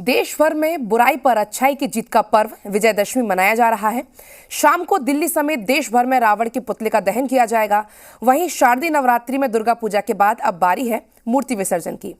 देश भर में बुराई पर अच्छाई की जीत का पर्व विजयदशमी मनाया जा रहा है। शाम को दिल्ली समेत देश भर में रावण के पुतले का दहन किया जाएगा। वहीं शारदीय नवरात्रि में दुर्गा पूजा के बाद अब बारी है मूर्ति विसर्जन की।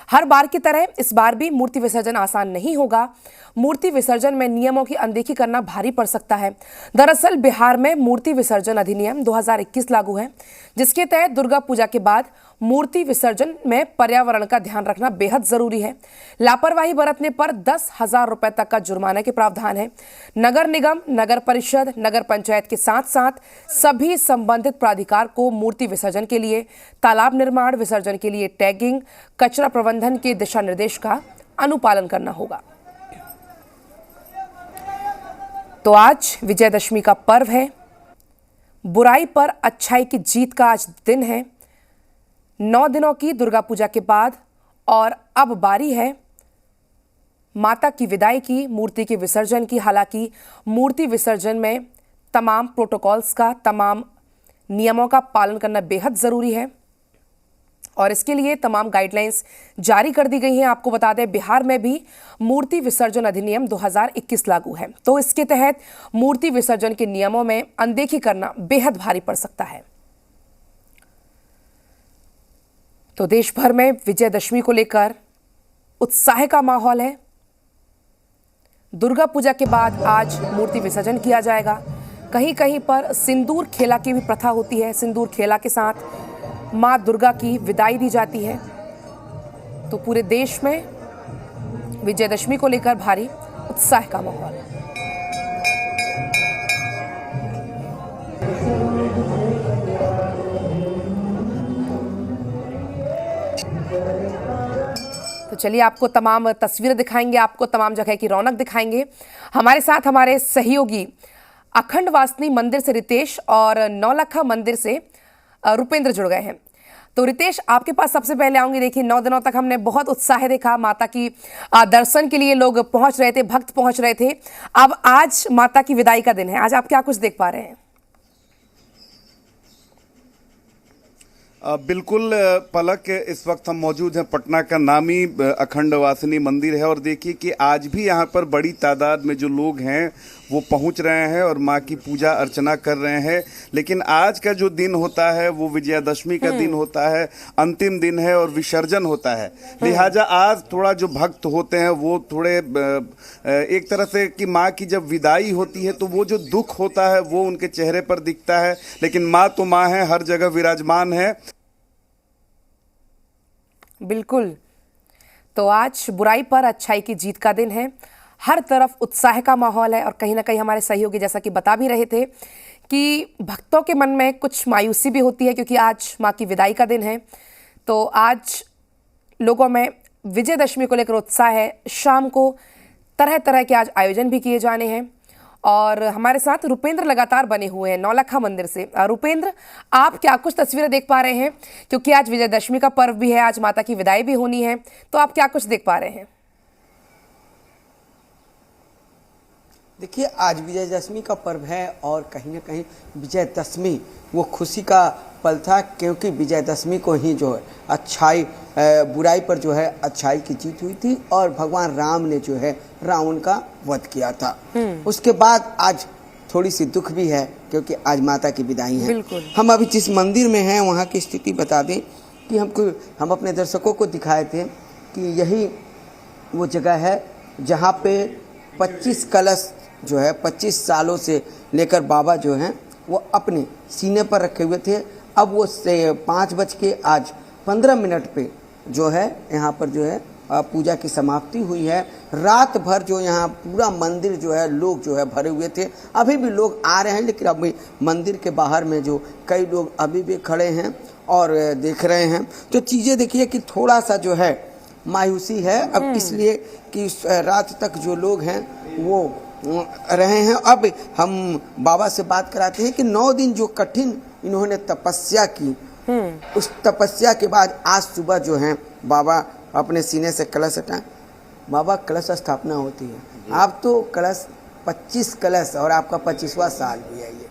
हर बार की तरह इस बार भी मूर्ति विसर्जन आसान नहीं होगा। मूर्ति विसर्जन में नियमों की अनदेखी करना भारी पड़ सकता है। दरअसल बिहार में मूर्ति विसर्जन अधिनियम 2021 लागू है, जिसके तहत दुर्गा पूजा के बाद मूर्ति विसर्जन में पर्यावरण का ध्यान रखना बेहद जरूरी है। लापरवाही बरतने पर 10,000 रुपए तक का जुर्माने के प्रावधान है। नगर निगम, नगर परिषद, नगर पंचायत के साथ साथ सभी संबंधित प्राधिकार को मूर्ति विसर्जन के लिए, तालाब निर्माण, विसर्जन के लिए टैगिंग, कचरा प्रबंधन के दिशा निर्देश का अनुपालन करना होगा। तो आज विजयदशमी का पर्व है। बुराई पर अच्छाई की जीत का आज दिन है। 9 दिनों की दुर्गा पूजा के बाद और अब बारी है माता की विदाई की, मूर्ति के विसर्जन की। हालांकि मूर्ति विसर्जन में तमाम प्रोटोकॉल्स का, तमाम नियमों का पालन करना बेहद ज़रूरी है और इसके लिए तमाम गाइडलाइंस जारी कर दी गई हैं। आपको बता दें, बिहार में भी मूर्ति विसर्जन अधिनियम 2021 लागू है, तो इसके तहत मूर्ति विसर्जन के नियमों में अनदेखी करना बेहद भारी पड़ सकता है। तो देश भर में विजयदशमी को लेकर उत्साह का माहौल है। दुर्गा पूजा के बाद आज मूर्ति विसर्जन किया जाएगा। कहीं कहीं पर सिंदूर खेला की भी प्रथा होती है। सिंदूर खेला के साथ मां दुर्गा की विदाई दी जाती है। तो पूरे देश में विजयदशमी को लेकर भारी उत्साह का माहौल है। तो चलिए आपको तमाम तस्वीरें दिखाएंगे, आपको तमाम जगह की रौनक दिखाएंगे। हमारे साथ हमारे सहयोगी अखंड वासनी मंदिर से रितेश और नौलखा मंदिर से रुपेंद्र जुड़ गए हैं। तो रितेश, आपके पास सबसे पहले आऊंगी। देखिए, 9 दिनों तक हमने बहुत उत्साह देखा। माता की दर्शन के लिए लोग पहुंच रहे थे, भक्त पहुंच रहे थे। अब आज माता की विदाई का दिन है। आज आप क्या कुछ देख पा रहे हैं? बिल्कुल पलक, इस वक्त हम मौजूद हैं पटना का नामी अखंड वासनी मंदिर है और देखिए कि आज भी यहाँ पर बड़ी तादाद में जो लोग हैं वो पहुँच रहे हैं और माँ की पूजा अर्चना कर रहे हैं। लेकिन आज का जो दिन होता है वो विजयादशमी का दिन होता है, अंतिम दिन है और विसर्जन होता है। लिहाजा आज थोड़ा जो भक्त होते हैं वो थोड़े एक तरह से कि माँ की जब विदाई होती है तो वो जो दुख होता है वो उनके चेहरे पर दिखता है। लेकिन माँ तो माँ है, हर जगह विराजमान है। बिल्कुल। तो आज बुराई पर अच्छाई की जीत का दिन है। हर तरफ उत्साह का माहौल है और कहीं ना कहीं हमारे सहयोगी जैसा कि बता भी रहे थे कि भक्तों के मन में कुछ मायूसी भी होती है, क्योंकि आज माँ की विदाई का दिन है। तो आज लोगों में विजयदशमी को लेकर उत्साह है। शाम को तरह तरह के आज आयोजन भी किए जाने हैं और हमारे साथ रुपेंद्र लगातार बने हुए हैं नौलखा मंदिर से। रुपेंद्र, आप क्या कुछ तस्वीरें देख पा रहे हैं? क्योंकि आज विजयदशमी का पर्व भी है, आज माता की विदाई भी होनी है, तो आप क्या कुछ देख पा रहे हैं? देखिए, आज विजयदशमी का पर्व है और कहीं ना कहीं विजयदशमी वो खुशी का पल था, क्योंकि विजयदशमी को ही जो है अच्छाई बुराई पर जो है अच्छाई की जीत हुई थी और भगवान राम ने जो है रावण का वध किया था। उसके बाद आज थोड़ी सी दुख भी है, क्योंकि आज माता की विदाई है। हम अभी जिस मंदिर में हैं वहाँ की स्थिति बता दें कि हम अपने दर्शकों को दिखाए थे कि यही वो जगह है जहाँ पे 25 कलश जो है 25 सालों से लेकर बाबा जो हैं वो अपने सीने पर रखे हुए थे। अब वो 5:15 पे जो है यहाँ पर जो है पूजा की समाप्ति हुई है। रात भर जो यहाँ पूरा मंदिर जो है लोग जो है भरे हुए थे। अभी भी लोग आ रहे हैं, लेकिन अभी मंदिर के बाहर में जो कई लोग अभी भी खड़े हैं और देख रहे हैं। तो चीज़ें देखिए कि थोड़ा सा जो है मायूसी है अब, इसलिए कि रात तक जो लोग हैं वो रहे हैं। अब हम बाबा से बात कराते हैं कि 9 दिन जो कठिन इन्होंने तपस्या की, उस तपस्या के बाद आज सुबह जो है बाबा अपने सीने से कलश हटाएं। बाबा, कलश स्थापना होती है, आप तो कलश 25 कलश और आपका 25वां साल भी है, ये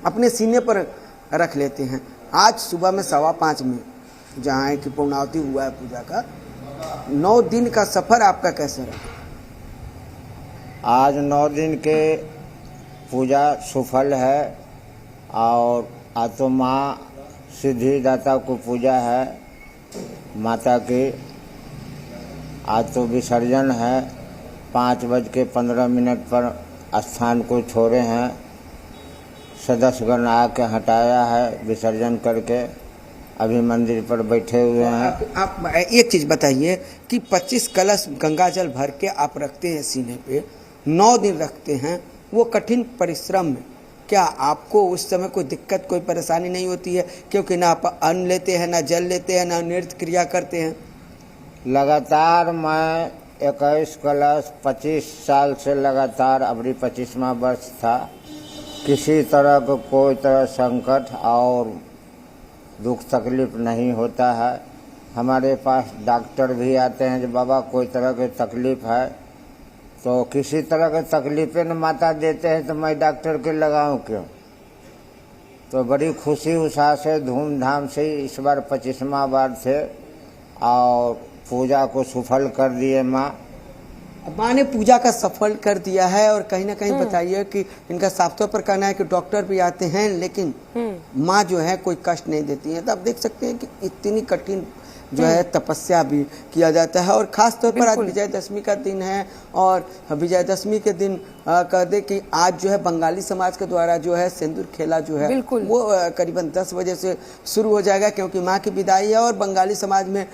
अपने सीने पर रख लेते हैं। आज सुबह में 5:15 में जहाँ है कि पूर्णावती हुआ है पूजा का, 9 दिन का सफर आपका कैसा रहा? आज 9 दिन के पूजा सफल है और आज तो माँ सिद्धिदाता को पूजा है माता की। आज तो विसर्जन है 5:15 पर स्थान को छोड़े हैं। सदस्यगण आके हटाया है विसर्जन करके, अभी मंदिर पर बैठे हुए हैं। आप एक चीज बताइए कि 25 कलश गंगाजल भर के आप रखते हैं सीने पे, 9 दिन रखते हैं, वो कठिन परिश्रम में क्या आपको उस समय कोई दिक्कत कोई परेशानी नहीं होती है? क्योंकि ना आप अन्न लेते हैं, ना जल लेते हैं, ना नृत्य क्रिया करते हैं। लगातार मैं 21 कलश 25 साल से लगातार, अभी 25वां वर्ष था। किसी तरह का कोई तरह संकट और दुख तकलीफ नहीं होता है। हमारे पास डॉक्टर भी आते हैं जो बाबा कोई तरह की तकलीफ है तो किसी तरह के तकलीफें न माता देते हैं तो मैं डॉक्टर के लगाऊं क्यों। तो बड़ी खुशी उत्साह से धूमधाम से इस बार 25वां बार थे और पूजा को सफल कर दिए माँ। माँ ने पूजा का सफल कर दिया है और कहीं ना कहीं बताइए कि इनका साफ तौर पर कहना है कि डॉक्टर भी आते हैं लेकिन माँ जो है कोई कष्ट नहीं देती है। तो आप देख सकते हैं कि इतनी कठिन जो है तपस्या भी किया जाता है और खास तौर पर आज विजयदशमी का दिन है और विजयदशमी के दिन कह दे कि आज जो है बंगाली समाज के द्वारा जो है सिंदूर खेला जो है वो करीबन 10 बजे से शुरू हो जाएगा क्योंकि माँ की विदाई है और बंगाली समाज में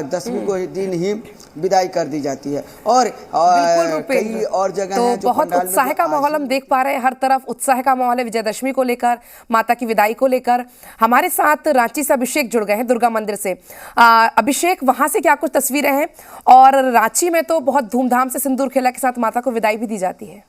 10वीं को दिन ही विदाई कर दी जाती है और कई और जगह तो है जो बहुत उत्साह का माहौल हम देख पा रहे हैं। हर तरफ उत्साह का माहौल है विजयदशमी को लेकर, माता की विदाई को लेकर। हमारे साथ रांची से अभिषेक जुड़ गए हैं दुर्गा मंदिर से। अभिषेक, वहां से क्या कुछ तस्वीरें हैं? और रांची में तो बहुत धूमधाम से सिंदूर खेला के साथ माता को विदाई भी दी जाती है।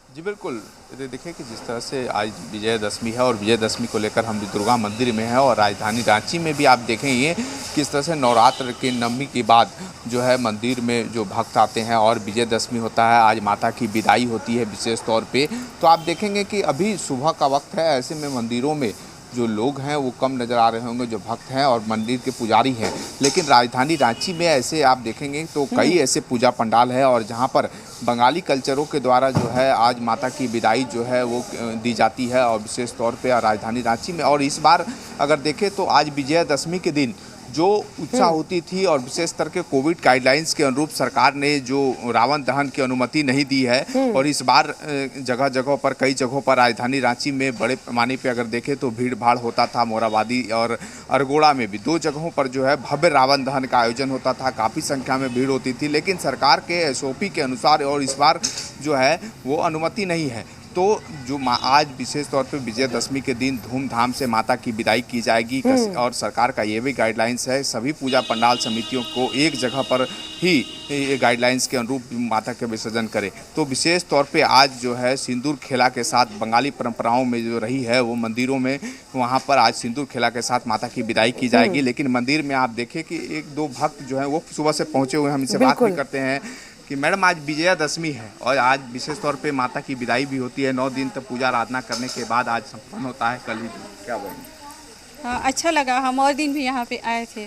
जी बिल्कुल, देखिए कि जिस तरह से आज विजयदशमी है और विजयदशमी को लेकर हम भी दुर्गा मंदिर में हैं और राजधानी रांची में भी आप देखेंगे किस तरह से नवरात्र के नवमी के बाद जो है मंदिर में जो भक्त आते हैं और विजयदशमी होता है, आज माता की विदाई होती है विशेष तौर पे। तो आप देखेंगे कि अभी सुबह का वक्त है, ऐसे में मंदिरों में जो लोग हैं वो कम नज़र आ रहे होंगे जो भक्त हैं और मंदिर के पुजारी हैं। लेकिन राजधानी रांची में ऐसे आप देखेंगे तो कई ऐसे पूजा पंडाल है और जहां पर बंगाली कल्चरों के द्वारा जो है आज माता की विदाई जो है वो दी जाती है और विशेष तौर पे राजधानी रांची में। और इस बार अगर देखें तो आज विजयदशमी के दिन जो उत्साह होती थी और विशेष तरह के कोविड गाइडलाइंस के अनुरूप सरकार ने जो रावण दहन की अनुमति नहीं दी है और इस बार जगह जगह पर कई जगहों पर राजधानी रांची में बड़े पैमाने पे अगर देखें तो भीड़ भाड़ होता था। मोराबादी और अरगोड़ा में भी 2 जगहों पर जो है भव्य रावण दहन का आयोजन होता था, काफ़ी संख्या में भीड़ होती थी। लेकिन सरकार के SOP के अनुसार और इस बार जो है वो अनुमति नहीं है। तो जो आज विशेष तौर पे विजयदशमी के दिन धूमधाम से माता की विदाई की जाएगी और सरकार का ये भी गाइडलाइंस है सभी पूजा पंडाल समितियों को एक जगह पर ही ये गाइडलाइंस के अनुरूप माता के विसर्जन करें। तो विशेष तौर पे आज जो है सिंदूर खेला के साथ बंगाली परंपराओं में जो रही है वो मंदिरों में वहाँ पर आज सिंदूर खेला के साथ माता की विदाई की जाएगी। लेकिन मंदिर में आप देखें कि 1-2 भक्त जो है वो सुबह से पहुँचे हुए, हम इनसे बात भी करते हैं कि मैडम आज विजयादशमी है और आज विशेष तौर पे माता की विदाई भी होती है। 9 दिन तक पूजा आराधना करने के बाद आज संपन्न होता है, कल ही क्या बोलेंगे? हाँ, अच्छा लगा। हम और दिन भी यहाँ पे आए थे,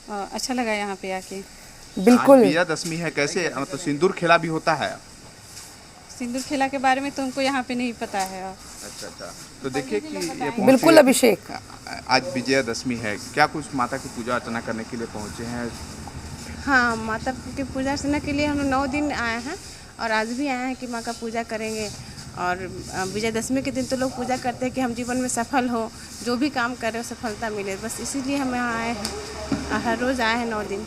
अच्छा लगा यहाँ पे आके। बिल्कुल, विजयादशमी है, कैसे मतलब सिंदूर खेला भी होता है? सिंदूर खेला के बारे में तुमको यहाँ पे नहीं पता है। अच्छा, तो देखिए कि बिल्कुल अभिषेक, आज विजयादशमी है, क्या कुछ माता की पूजा अर्चना करने के लिए पहुँचे हैं? हाँ, माता की पूजा अर्चना के लिए हम 9 दिन आए हैं और आज भी आए हैं कि माँ का पूजा करेंगे। और विजयदशमी के दिन तो लोग पूजा करते हैं कि हम जीवन में सफल हो, जो भी काम करें सफलता मिले, बस इसीलिए हम यहाँ आए हैं। हर रोज़ आए हैं 9 दिन।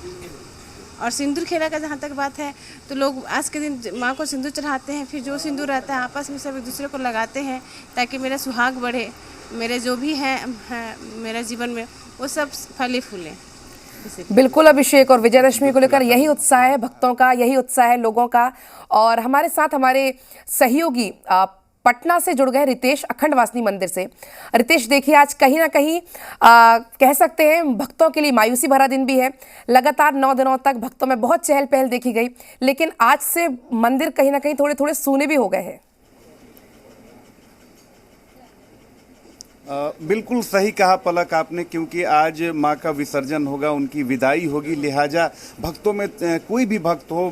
और सिंदूर खेला का जहाँ तक बात है तो लोग आज के दिन माँ को सिंदूर चढ़ाते हैं, फिर जो सिंदूर रहता है आपस में सब एक दूसरे को लगाते हैं ताकि मेरा सुहाग बढ़े, मेरे जो भी है मेरा जीवन में वो सब फले फूलें। बिल्कुल अभिषेक, और विजयदशमी को लेकर यही उत्साह है भक्तों का, यही उत्साह है लोगों का। और हमारे साथ हमारे सहयोगी पटना से जुड़ गए रितेश, अखंड वासनी मंदिर से। रितेश, देखिए आज कहीं ना कहीं कह सकते हैं भक्तों के लिए मायूसी भरा दिन भी है। लगातार 9 दिनों तक भक्तों में बहुत चहल पहल देखी गई, लेकिन आज से मंदिर कहीं ना कहीं थोड़े थोड़े सूने भी हो गए हैं। बिल्कुल सही कहा पलक आपने, क्योंकि आज माँ का विसर्जन होगा, उनकी विदाई होगी, लिहाजा भक्तों में कोई भी भक्त हो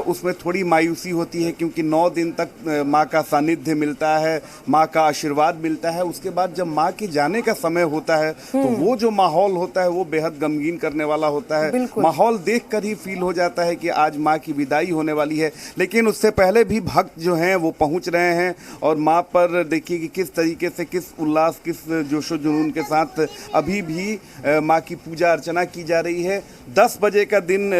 उसमें थोड़ी मायूसी होती है, क्योंकि 9 दिन तक माँ का सानिध्य मिलता है, माँ का आशीर्वाद मिलता है। उसके बाद जब माँ के जाने का समय होता है तो वो जो माहौल होता है वो बेहद गमगीन करने वाला होता है। माहौल देखकर ही फील हो जाता है कि आज माँ की विदाई होने वाली है। लेकिन उससे पहले भी भक्त जो हैं वो पहुँच रहे हैं और माँ पर देखिए कि किस तरीके से, किस उल्लास, किस जोशो जुनून के साथ अभी भी माँ की पूजा अर्चना की जा रही है। 10 बजे का दिन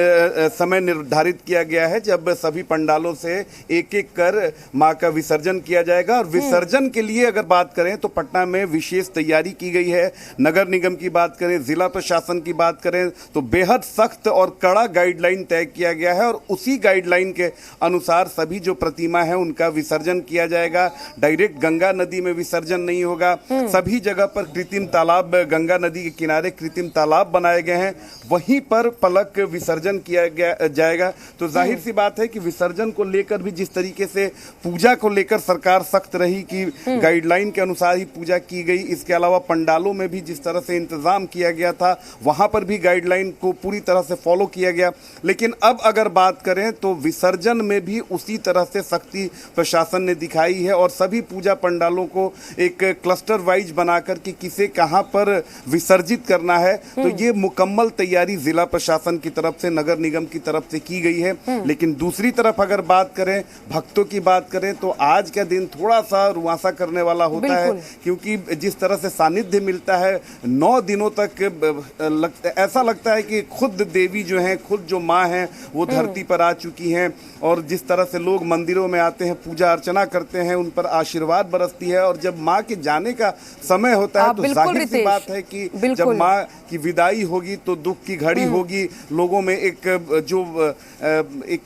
समय निर्धारित किया गया है जब सभी पंडालों से एक एक कर माँ का विसर्जन किया जाएगा। और विसर्जन के लिए अगर बात करें तो पटना में विशेष तैयारी की गई है। नगर निगम की बात करें, जिला प्रशासन की बात करें तो बेहद सख्त और कड़ा गाइडलाइन तय किया गया है और उसी गाइडलाइन के अनुसार सभी जो प्रतिमा है उनका विसर्जन किया जाएगा। डायरेक्ट गंगा नदी में विसर्जन नहीं होगा। सभी जगह पर कृत्रिम तालाब, गंगा नदी के किनारे कृत्रिम तालाब बनाए गए हैं, वहीं पर पलक विसर्जन किया जाएगा। तो जाहिर सी बात है कि विसर्जन को लेकर भी जिस तरीके से पूजा को लेकर सरकार सख्त रही कि गाइडलाइन के अनुसार ही पूजा की गई, इसके अलावा पंडालों में भी जिस तरह से इंतजाम किया गया था वहां पर भी गाइडलाइन को पूरी तरह से फॉलो किया गया। लेकिन अब अगर बात करें तो विसर्जन में भी उसी तरह से सख्ती प्रशासन ने दिखाई है और सभी पूजा पंडालों को एक क्लस्टर वाइज बनाकर के किसे कहां पर विसर्जित करना है, तो ये मुकम्मल तैयारी जिला प्रशासन की तरफ से, नगर निगम की तरफ से की गई है। लेकिन दूसरी तरफ अगर बात करें, भक्तों की बात करें तो आज का दिन थोड़ा सा रुआंसा करने वाला होता है, क्योंकि जिस तरह से सानिध्य मिलता है 9 दिनों तक ऐसा लगता है कि खुद देवी जो हैं, खुद जो माँ हैं वो धरती पर आ चुकी हैं। और जिस तरह से लोग मंदिरों में आते हैं, पूजा अर्चना करते हैं, उन पर आशीर्वाद बरसती है और जब माँ के जाने का समय होता है तो जाहिर सी बात है कि जब माँ की विदाई होगी तो दुख की घड़ी होगी, लोगों में एक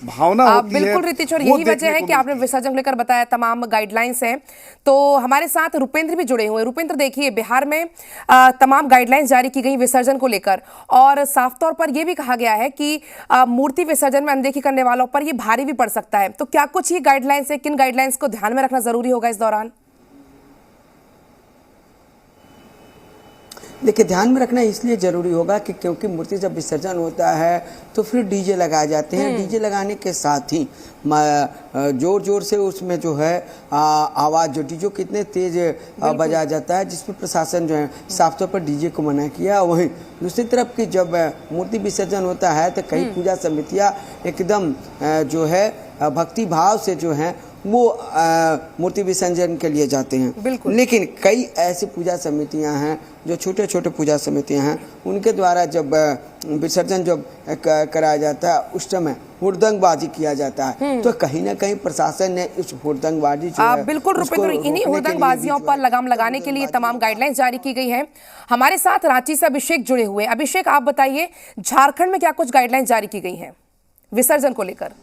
भावना होती है। बिल्कुल रितेश, और यही वजह है कि आपने विसर्जन को लेकर बताया तमाम गाइडलाइंस हैं। तो हमारे साथ रुपेंद्र भी जुड़े हुए हैं। रुपेंद्र, देखिए बिहार में तमाम गाइडलाइंस जारी की गई विसर्जन को लेकर और साफ तौर पर यह भी कहा गया है कि मूर्ति विसर्जन में अनदेखी करने वालों पर यह भारी भी पड़ सकता है। तो क्या कुछ ही गाइडलाइंस है, किन गाइडलाइंस को ध्यान में रखना जरूरी होगा इस दौरान? देखिए, ध्यान में रखना इसलिए जरूरी होगा कि क्योंकि मूर्ति जब विसर्जन होता है तो फिर डीजे लगाए जाते हैं। डीजे लगाने के साथ ही जोर जोर से उसमें जो है आवाज़, जो डीजे कितने तेज बजाया जाता है, जिसमें प्रशासन जो है साफ तौर पर डीजे को मना किया। वहीं दूसरी तरफ की जब मूर्ति विसर्जन होता है तो कई पूजा समितियां एकदम जो है भक्ति भाव से जो है वो मूर्ति विसर्जन के लिए जाते हैं। लेकिन कई ऐसी पूजा समितियां हैं जो छोटे छोटे पूजा समितियां हैं, उनके द्वारा जब विसर्जन जब कराया जाता है उस समय हुड़दंगबाजी किया जाता है। तो कहीं ना कहीं प्रशासन ने इस हुड़दंगबाजी जो है, बिल्कुल रुपेंद्र, इन्हीं हुड़दंगबाजियों पर लगाम लगाने के लिए तमाम गाइडलाइंस जारी की गई है। हमारे साथ रांची से अभिषेक जुड़े हुए। अभिषेक, आप बताइए झारखंड में क्या कुछ गाइडलाइंस जारी की गई है विसर्जन को लेकर?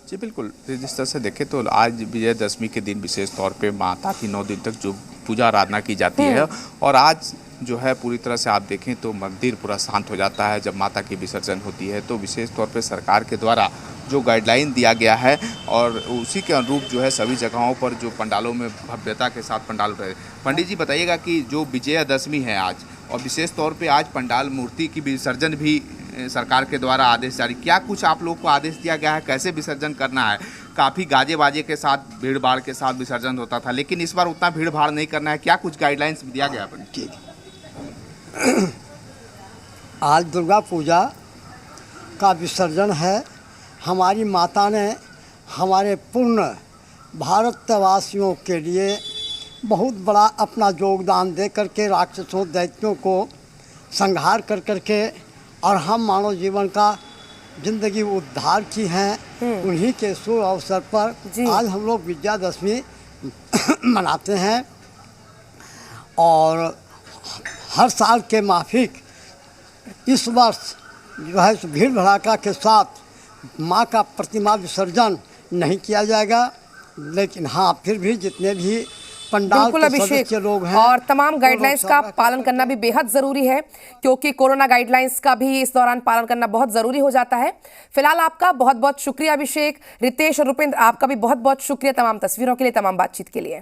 जी बिल्कुल, जिस तरह से देखें तो आज विजयदशमी के दिन विशेष तौर पे माता की 9 दिन तक जो पूजा आराधना की जाती है और आज जो है पूरी तरह से आप देखें तो मंदिर पूरा शांत हो जाता है जब माता की विसर्जन होती है। तो विशेष तौर पे सरकार के द्वारा जो गाइडलाइन दिया गया है और उसी के अनुरूप जो है सभी जगहों पर जो पंडालों में भव्यता के साथ पंडाल रहे। पंडित जी बताइएगा कि जो विजयदशमी है आज और विशेष तौर पे आज पंडाल मूर्ति की विसर्जन भी सरकार के द्वारा आदेश जारी, क्या कुछ आप लोग को आदेश दिया गया है, कैसे विसर्जन करना है? काफ़ी गाजे बाजे के साथ, भीड़ भाड़ के साथ विसर्जन होता था, लेकिन इस बार उतना भीड़ भाड़ नहीं करना है, क्या कुछ गाइडलाइंस दिया गया है? आज दुर्गा पूजा का विसर्जन है। हमारी माता ने हमारे पूर्ण भारतवासियों के लिए बहुत बड़ा अपना योगदान दे करके राक्षसों दैत्यों को संहार कर करके और हम मानव जीवन का जिंदगी उद्धार की हैं। उन्हीं के शुभ अवसर पर आज हम लोग विजयादशमी मनाते हैं और हर साल के माफिक इस वर्ष जो है भीड़ भड़ाका के साथ माँ का प्रतिमा विसर्जन नहीं किया जाएगा। लेकिन हाँ, फिर भी जितने भी पंडाल के सदस्य लोग हैं और तमाम गाइडलाइंस का पालन करना भी बेहद जरूरी है, क्योंकि कोरोना गाइडलाइंस का भी इस दौरान पालन करना बहुत जरूरी हो जाता है। फिलहाल आपका बहुत बहुत शुक्रिया अभिषेक, रितेश और रुपेंद्र, आपका भी बहुत बहुत शुक्रिया तमाम तस्वीरों के लिए, तमाम बातचीत के लिए।